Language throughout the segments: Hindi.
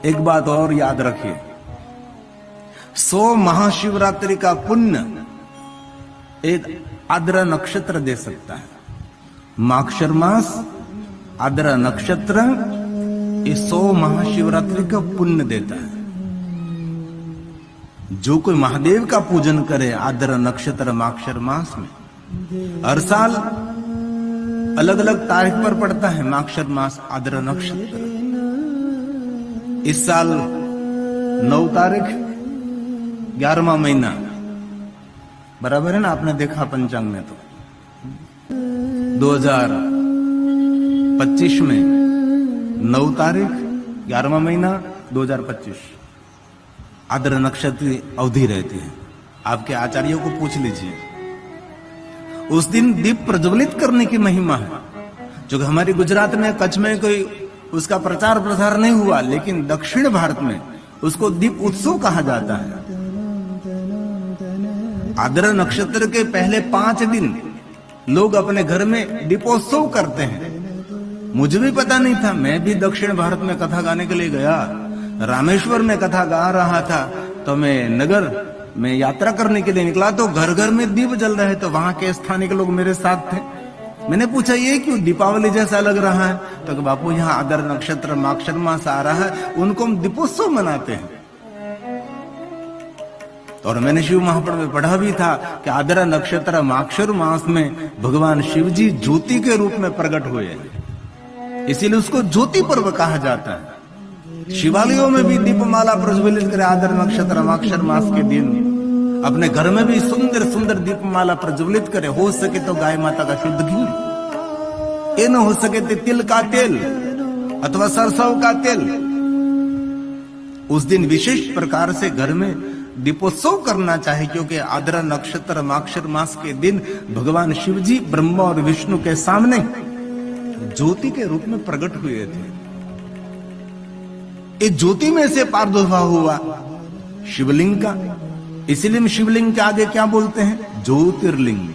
एक बात और याद रखिए, 100 महाशिवरात्रि का पुण्य एक आद्रा नक्षत्र दे सकता है। माक्षर मास आद्रा नक्षत्र ये 100 महाशिवरात्रि का पुण्य देता है। जो कोई महादेव का पूजन करे आद्रा नक्षत्र माक्षर मास में, हर साल अलग अलग तारीख पर पड़ता है माक्षर मास आद्रा नक्षत्र। इस साल 9 तारीख 11वां महीना, बराबर है ना? आपने देखा पंचांग में तो 2025 में 9 तारीख 11वां महीना 2025 आद्रा नक्षत्र की अवधि रहती है। आपके आचार्यों को पूछ लीजिए, उस दिन दीप प्रज्वलित करने की महिमा है। जो कि हमारे गुजरात में कच्छ में कोई उसका प्रचार प्रसार नहीं हुआ, लेकिन दक्षिण भारत में उसको दीप उत्सव कहा जाता है। आद्रा नक्षत्र के पहले 5 दिन लोग अपने घर में दीपोत्सव करते हैं। मुझे भी पता नहीं था, मैं भी दक्षिण भारत में कथा गाने के लिए गया, रामेश्वर में कथा गा रहा था, तो मैं नगर में यात्रा करने के लिए निकला तो घर घर में दीप जल रहे, तो वहां के स्थानीय लोग मेरे साथ थे। मैंने पूछा ये क्यों दीपावली जैसा लग रहा है? तो बापू यहाँ आद्रा नक्षत्र माक्षर मास आ रहा है, उनको हम दीपोत्सव मनाते हैं। और मैंने शिव महापुराण में पढ़ा भी था कि आद्रा नक्षत्र माक्षर मास में भगवान शिव जी ज्योति के रूप में प्रकट हुए, इसीलिए उसको ज्योति पर्व कहा जाता है। शिवालयों में भी दीपमाला प्रज्वलित करे आद्रा नक्षत्र माक्षर मास के दिन। अपने घर में भी सुंदर सुंदर दीपमाला प्रज्वलित करे। हो सके तो गाय माता का शुद्ध घी, ये न हो सके तो तिल का तेल अथवा सरसों का तेल। उस दिन विशेष प्रकार से घर में दीपोत्सव करना चाहिए, क्योंकि आद्रा नक्षत्र माक्षर मास के दिन भगवान शिव जी ब्रह्मा और विष्णु के सामने ज्योति के रूप में प्रकट हुए थे। इस ज्योति में से प्रादुर्भाव हुआ शिवलिंग का, इसीलिए शिवलिंग के आगे क्या बोलते हैं? ज्योतिर्लिंग।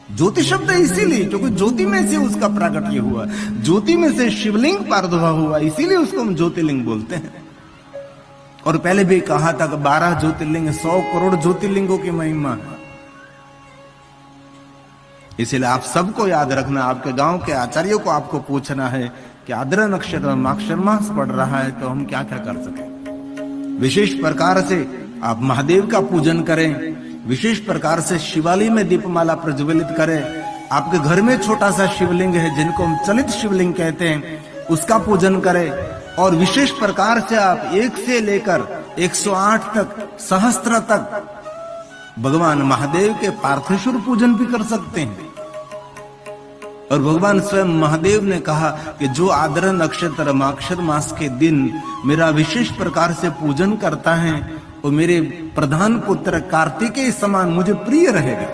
ज्योति शब्द इसीलिए क्योंकि ज्योति में से उसका प्राकट्य हुआ, ज्योति में से शिवलिंग प्रादुर्भाव हुआ, इसीलिए उसको हम ज्योतिर्लिंग बोलते हैं। और पहले भी कहा था कि 12 ज्योतिर्लिंग 100 करोड़ ज्योतिर्लिंगों की महिमा है। इसलिए आप सबको याद रखना, आपके गांव के आचार्यों को आपको पूछना है कि आद्रा नक्षत्र माक्षर मास पड़ रहा है तो हम क्या क्या कर सके। विशेष प्रकार से आप महादेव का पूजन करें, विशेष प्रकार से शिवालय में दीपमाला प्रज्वलित करें। आपके घर में छोटा सा शिवलिंग है जिनको हम चलित शिवलिंग कहते हैं, उसका पूजन करें। और विशेष प्रकार से आप 1 से लेकर 108 तक सहस्त्र तक भगवान महादेव के पार्थेश्वर पूजन भी कर सकते हैं। और भगवान स्वयं महादेव ने कहा कि जो आद्रा नक्षत्र माक्षर मास के दिन मेरा विशेष प्रकार से पूजन करता है वो मेरे प्रधान पुत्र कार्तिकेय समान मुझे प्रिय रहेगा।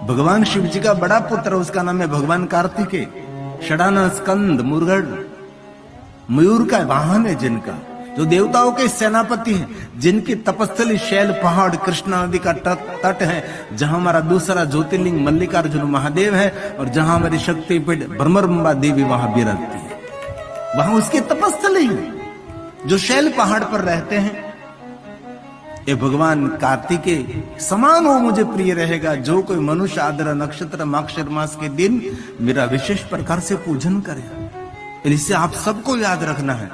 भगवान शिव जी का बड़ा पुत्र उसका नाम है भगवान कार्तिकेय। षडानन स्कंद मुरगढ़ मयूर का वाहन है जिनका, जो देवताओं के सेनापति हैं, जिनकी तपस्थली शैल पहाड़ कृष्णा नदी का तट है, जहां हमारा दूसरा ज्योतिर्लिंग मल्लिकार्जुन महादेव है और जहां हमारी शक्तिपीठ ब्रह्मरंबा देवी वहां विराजती है। वहां उसकी तपस्थली जो शैल पहाड़ पर रहते हैं, ये भगवान कार्तिकेय समान वो मुझे प्रिय रहेगा। जो कोई मनुष्य आद्रा नक्षत्र माक्षर मास के दिन मेरा विशेष प्रकार से पूजन करे। इससे आप सबको याद रखना है,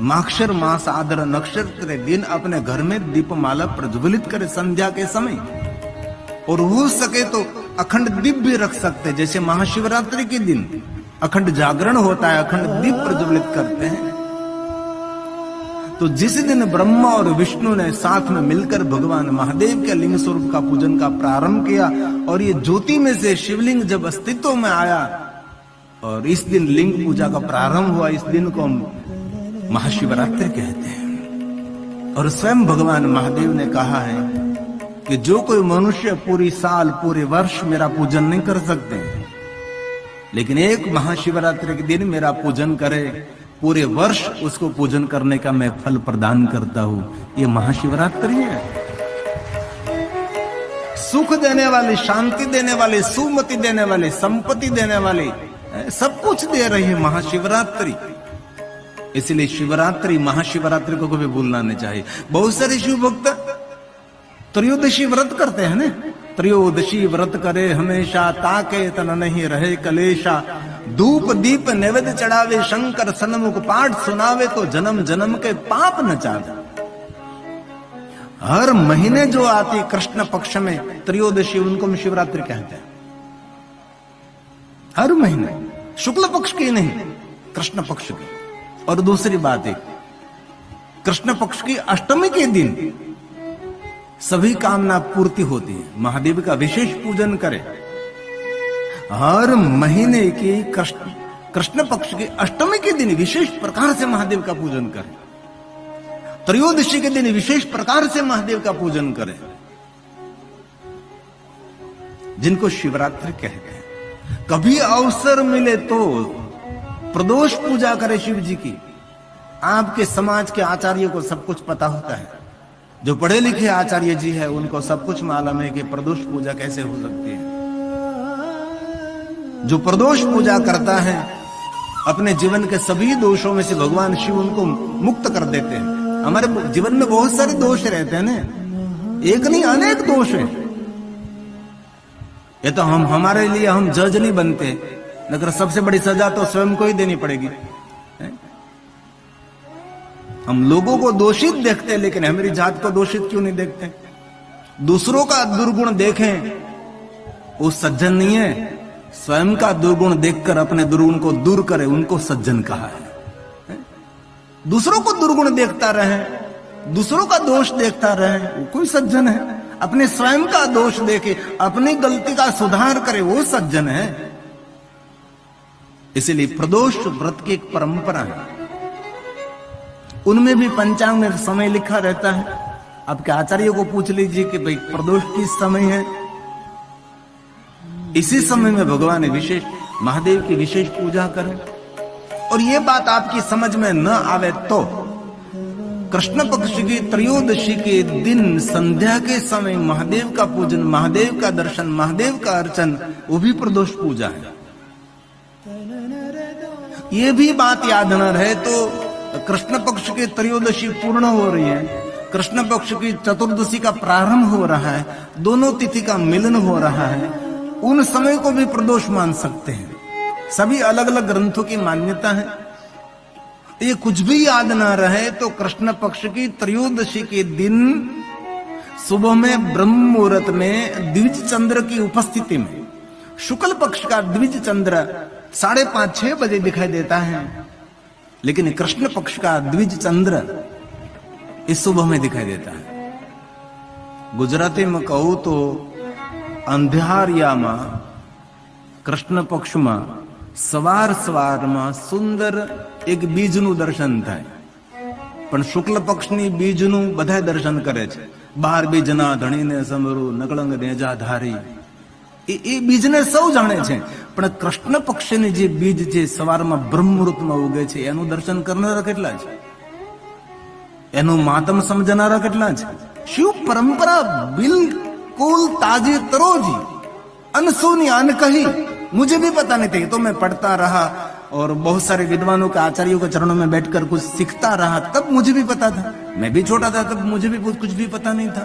माक्षर मास आद्रा नक्षत्र के दिन अपने घर में दीपमाला प्रज्वलित करे संध्या के समय। और हो सके तो अखंड दीप भी रख सकते, जैसे महाशिवरात्रि के दिन अखंड जागरण होता है, अखंड दीप प्रज्वलित करते हैं। तो जिस दिन ब्रह्मा और विष्णु ने साथ में मिलकर भगवान महादेव के लिंग स्वरूप का पूजन का प्रारंभ किया, और ये ज्योति में से शिवलिंग जब अस्तित्व में आया और इस दिन लिंग पूजा का प्रारंभ हुआ, इस दिन को हम महाशिवरात्रि कहते हैं। और स्वयं भगवान महादेव ने कहा है कि जो कोई मनुष्य पूरी साल पूरे वर्ष मेरा पूजन नहीं कर सकते, लेकिन एक महाशिवरात्रि के दिन मेरा पूजन करे, पूरे वर्ष उसको पूजन करने का मैं फल प्रदान करता हूं। ये महाशिवरात्रि है। सुख देने वाली, शांति देने वाली, सुमति देने वाली, संपत्ति देने वाली, सब कुछ दे रही है महाशिवरात्रि। इसलिए शिवरात्रि, महाशिवरात्रि को कभी भूलना नहीं चाहिए। बहुत सारे शिव भक्त त्रयोदशी व्रत करते हैं ना, त्रयोदशी व्रत करे हमेशा, ताके तन नहीं रहे कलेशा, धूप दीप नैवेद्य चढ़ावे, शंकर सन्मुख पाठ सुनावे, तो जन्म जन्म के पाप न चावे। हर महीने जो आती कृष्ण पक्ष में त्रयोदशी, उनको हम शिवरात्रि कहते हैं। हर महीने, शुक्ल पक्ष की नहीं, कृष्ण पक्ष की। और दूसरी बात है, कृष्ण पक्ष की अष्टमी के दिन सभी कामना पूर्ति होती है। महादेव का विशेष पूजन करें। हर महीने की कृष्ण पक्ष की अष्टमी के दिन विशेष प्रकार से महादेव का पूजन करें। त्रयोदशी के दिन विशेष प्रकार से महादेव का पूजन करें, जिनको शिवरात्रि कहते हैं। कभी अवसर मिले तो प्रदोष पूजा करें शिव जी की। आपके समाज के आचार्यों को सब कुछ पता होता है, जो पढ़े लिखे आचार्य जी है उनको सब कुछ मालूम है कि प्रदोष पूजा कैसे हो सकती है। जो प्रदोष पूजा करता है, अपने जीवन के सभी दोषों में से भगवान शिव उनको मुक्त कर देते हैं। हमारे जीवन में बहुत सारे दोष रहते हैं ना, एक नहीं अनेक दोष है। ये तो हमारे लिए हम जज नहीं बनते, मगर सबसे बड़ी सजा तो स्वयं को ही देनी पड़ेगी। हम लोगों को दोषित देखते हैं, लेकिन हमारी जात को दोषित क्यों नहीं देखते? दूसरों का दुर्गुण देखें, वो सज्जन नहीं है। स्वयं का दुर्गुण देखकर अपने दुर्गुण को दूर करे, उनको सज्जन कहा है। दूसरों को दुर्गुण देखता रहे, दूसरों का दोष देखता रहे, वो कोई सज्जन है? अपने स्वयं का दोष देखे, अपनी गलती का सुधार करे, वो सज्जन है। इसलिए प्रदोष व्रत की एक परंपरा है। उनमें भी पंचांग में समय लिखा रहता है। आपके आचार्य को पूछ लीजिए कि भाई प्रदोष किस समय है। इसी समय में भगवान विशेष महादेव की विशेष पूजा करें। और ये बात आपकी समझ में न आवे तो कृष्ण पक्ष की त्रयोदशी के दिन संध्या के समय महादेव का पूजन, महादेव का दर्शन, महादेव का अर्चन, वो भी प्रदोष पूजा है। ये भी बात याद न रहे तो कृष्ण पक्ष की त्रयोदशी पूर्ण हो रही है, कृष्ण पक्ष की चतुर्दशी का प्रारंभ हो रहा है, दोनों तिथि का मिलन हो रहा है, उन समय को भी प्रदोष मान सकते हैं। सभी अलग अलग ग्रंथों की मान्यता है। ये कुछ भी याद ना रहे तो कृष्ण पक्ष की त्रयोदशी के दिन सुबह में ब्रह्म मुहूर्त में द्विज चंद्र की उपस्थिति में, शुक्ल पक्ष का द्विज चंद्र 5:30-6 बजे दिखाई देता है, लेकिन कृष्ण पक्ष का द्विज चंद्र इस सुबह में दिखाई देता है। गुजराती में कहूं तो अंधियारियामा कृष्ण पक्ष में सवार में सुंदर एक बीजનું દર્શન થાય, પણ શુક્લ પક્ષની બીજનું બધા દર્શન કરે છે। 12 બીજના ધણીને સમરું, નકળંગ નેજા ધારી, એ બીજને સૌ જાણે છે, પણ કૃષ્ણ પક્ષની જે બીજ છે સવારમાં બ્રહ્મમુહૂર્તમાં ઉગે છે, એનું દર્શન કરનારા કેટલા છે? એનું માતમ સમજનારા કેટલા છે? शिव परंपरा बिल्कुल ताजी तरोजी, अनसुनी अनकही, मुझे भी पता नहीं थी। तो मैं पढ़ता रहा और बहुत सारे विद्वानों के आचार्यों के चरणों में बैठकर कुछ सीखता रहा, तब मुझे भी पता था। मैं भी छोटा था तब मुझे भी कुछ भी पता नहीं था।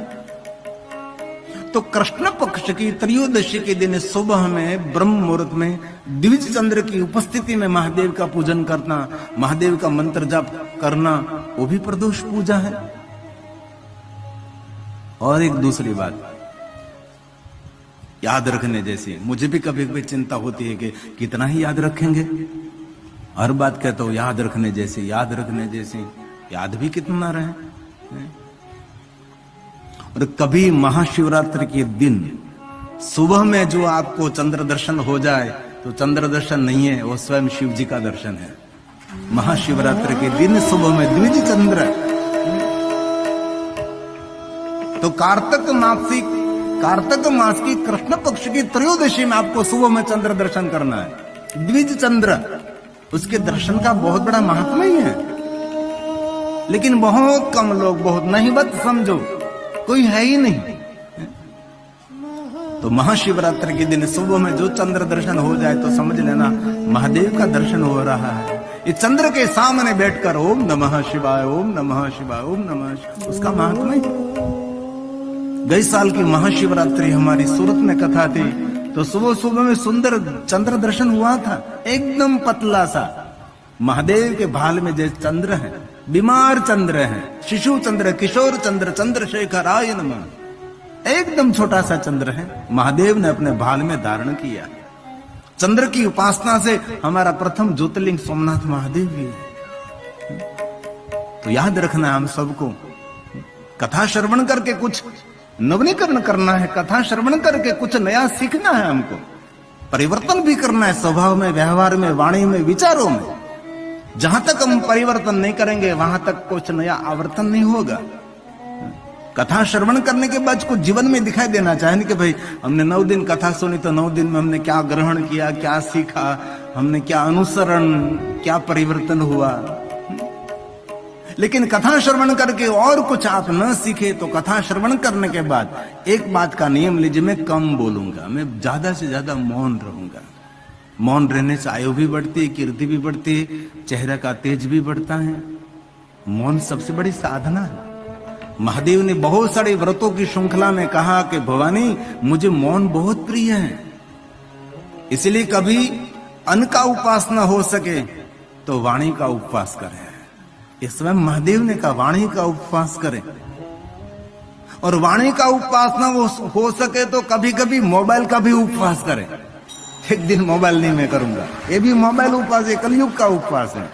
तो कृष्ण पक्ष की त्रयोदशी के दिन सुबह में ब्रह्म मुहूर्त में द्विज चंद्र की उपस्थिति में महादेव का पूजन करना, महादेव का मंत्र जाप करना, वो भी प्रदोष पूजा है। और एक दूसरी बात याद रखने जैसी, मुझे भी कभी कभी चिंता होती है कि कितना ही याद रखेंगे। हर बात कहता हूं याद रखने जैसी, याद रखने जैसी, याद भी कितना रहे। और कभी महाशिवरात्रि के दिन सुबह में जो आपको चंद्र दर्शन हो जाए तो चंद्र दर्शन नहीं है, वो स्वयं शिव जी का दर्शन है। महाशिवरात्रि के दिन सुबह में द्विज चंद्र, तो कार्तिक मास की कृष्ण पक्ष की त्रयोदशी में आपको सुबह में चंद्र दर्शन करना है। द्विज चंद्र, उसके दर्शन का बहुत बड़ा महात्मा ही है, लेकिन बहुत कम लोग, बहुत नहींवत समझो, कोई है ही नहीं। तो महाशिवरात्रि के दिन सुबह में जो चंद्र दर्शन हो जाए तो समझ लेना महादेव का दर्शन हो रहा है। ये चंद्र के सामने बैठकर ओम नमः शिवाय, ओम नमः शिवाय, ओम नमः शिवाय, उसका महात्मा है। गई साल की महाशिवरात्रि हमारी सूरत में कथा थी, तो सुबह सुबह में सुंदर चंद्र दर्शन हुआ था, एकदम पतला सा, महादेव के भाल में जैसे चंद्र है, बीमार चंद्र है, शिशु चंद्र, किशोर चंद्र, चंद्रशेखराय नमः, एकदम छोटा सा चंद्र है, महादेव ने अपने भाल में धारण किया। चंद्र की उपासना से हमारा प्रथम ज्योतिर्लिंग सोमनाथ महादेव भी है। तो याद रखना हम सबको, कथा श्रवण करके कुछ नवीनीकरण करना है, कथा श्रवण करके कुछ नया सीखना है, हमको परिवर्तन भी करना है, स्वभाव में, व्यवहार में, वाणी में, विचारों में। जहां तक हम परिवर्तन नहीं करेंगे वहां तक कुछ नया आवर्तन नहीं होगा। कथा श्रवण करने के बाद कुछ जीवन में दिखाई देना चाहिए कि भाई हमने 9 दिन कथा सुनी, तो 9 दिन में हमने क्या ग्रहण किया, क्या सीखा, हमने क्या अनुसरण, क्या परिवर्तन हुआ। लेकिन कथा श्रवण करके और कुछ आप न सीखे तो कथा श्रवण करने के बाद एक बात का नियम लीजिए, मैं कम बोलूंगा, मैं ज्यादा से ज्यादा मौन रहूंगा। मौन रहने से आयु भी बढ़ती है, कीर्ति भी बढ़ती है, चेहरे का तेज भी बढ़ता है। मौन सबसे बड़ी साधना है। महादेव ने बहुत सारे व्रतों की श्रृंखला में कहा कि भवानी मुझे मौन बहुत प्रिय है, इसलिए कभी अन्न का उपवास न हो सके तो वाणी का उपवास करें। इस समय महादेव ने कहा वाणी का उपवास करें, और वाणी का उपवास न हो सके तो कभी कभी मोबाइल का भी उपवास करें। एक दिन मोबाइल नहीं मैं करूंगा, ये भी मोबाइल उपवास है, कलयुग का उपवास है।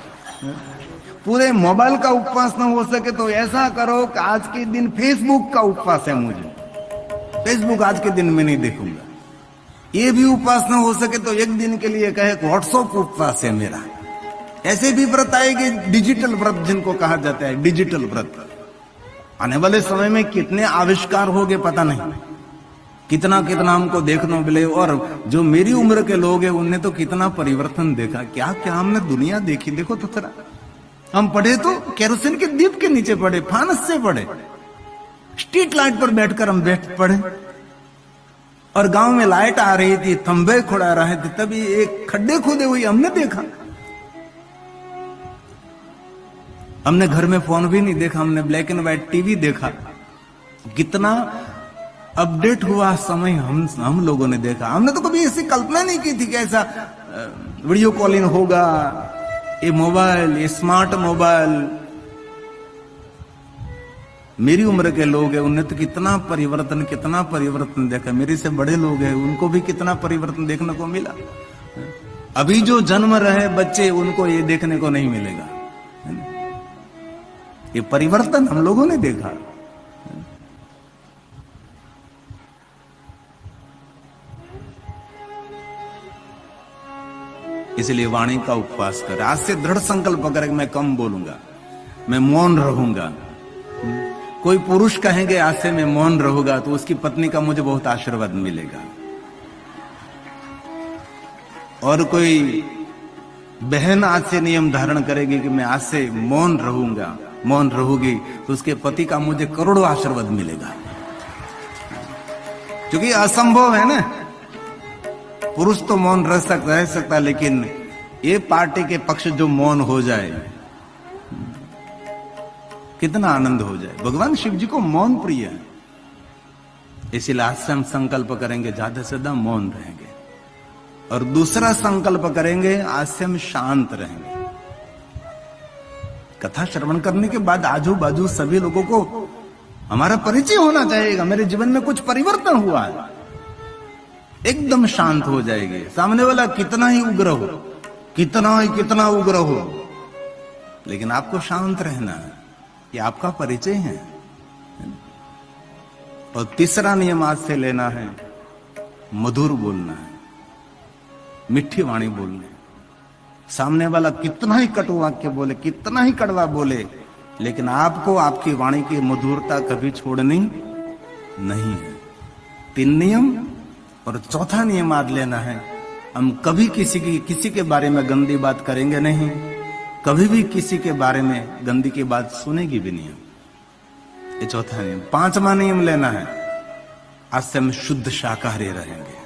पूरे मोबाइल का उपवास न हो सके तो ऐसा करो कि आज के दिन फेसबुक का उपवास है, मुझे फेसबुक आज के दिन में नहीं देखूंगा। ये भी उपवास न हो सके तो एक दिन के लिए कहे व्हाट्सएप उपवास है मेरा। ऐसे भी व्रत आएंगे, डिजिटल व्रत जिनको कहा जाता है, डिजिटल व्रत। आने वाले समय में कितने आविष्कार होंगे पता नहीं, कितना कितना हमको देखने मिले। और जो मेरी उम्र के लोग हैं उनने तो कितना परिवर्तन देखा, क्या क्या हमने दुनिया देखी। देखो तो थोड़ा, हम पढ़े तो केरोसिन के दीप के नीचे पढ़े, फानस से पढ़े, स्ट्रीट लाइट पर बैठकर हम पढ़े, और गांव में लाइट आ रही थी, थंबे खुड़ा रहे थे, तभी एक खड्डे खोदे हुए हमने देखा। हमने घर में फोन भी नहीं देखा, हमने ब्लैक एंड व्हाइट टीवी देखा। कितना अपडेट हुआ समय हम लोगों ने देखा। हमने तो कभी ऐसी कल्पना नहीं की थी कि ऐसा वीडियो कॉलिंग होगा, ये मोबाइल, ये स्मार्ट मोबाइल। मेरी उम्र के लोग हैं उन्हें तो कितना परिवर्तन देखा। मेरे से बड़े लोग हैं उनको भी कितना परिवर्तन देखने को मिला। अभी जो जन्म रहे बच्चे उनको ये देखने को नहीं मिलेगा। ये परिवर्तन हम लोगों ने देखा। इसलिए वाणी का उपवास कर। आज से दृढ़ संकल्प करें, मैं कम बोलूंगा, मैं मौन रहूंगा। कोई पुरुष कहेंगे आज से मैं मौन रहूंगा तो उसकी पत्नी का मुझे बहुत आशीर्वाद मिलेगा। और कोई बहन आज से नियम धारण करेगी कि मैं आज से मौन रहूंगा, मौन रहूगी, तो उसके पति का मुझे करोड़ों आशीर्वाद मिलेगा। क्योंकि असंभव है ना, पुरुष तो मौन रह सकता, लेकिन ये पार्टी के पक्ष जो मौन हो जाए, कितना आनंद हो जाए। भगवान शिव जी को मौन प्रिय है, इसलिए आज से हम संकल्प करेंगे ज्यादा से ज्यादा मौन रहेंगे। और दूसरा संकल्प करेंगे आज से हम शांत रहेंगे। कथा श्रवण करने के बाद आजू बाजू सभी लोगों को हमारा परिचय होना चाहिए, मेरे जीवन में कुछ परिवर्तन हुआ है, एकदम शांत हो जाएंगे। सामने वाला कितना ही उग्र हो, कितना उग्र हो, लेकिन आपको शांत रहना है, ये आपका परिचय है। और तीसरा नियम आज से लेना है, मधुर बोलना है, मिठी वाणी बोलने। सामने वाला कितना ही कटु वाक्य बोले, कितना ही कड़वा बोले, लेकिन आपको आपकी वाणी की मधुरता कभी छोड़नी नहीं है। 3 नियम। और चौथा नियम आज लेना है, हम कभी किसी के बारे में गंदी बात करेंगे नहीं, कभी भी किसी के बारे में गंदी की बात सुनेगी भी नहीं। ये चौथा नियम। 5वां नियम लेना है, आज से हम शुद्ध शाकाहारी रहेंगे।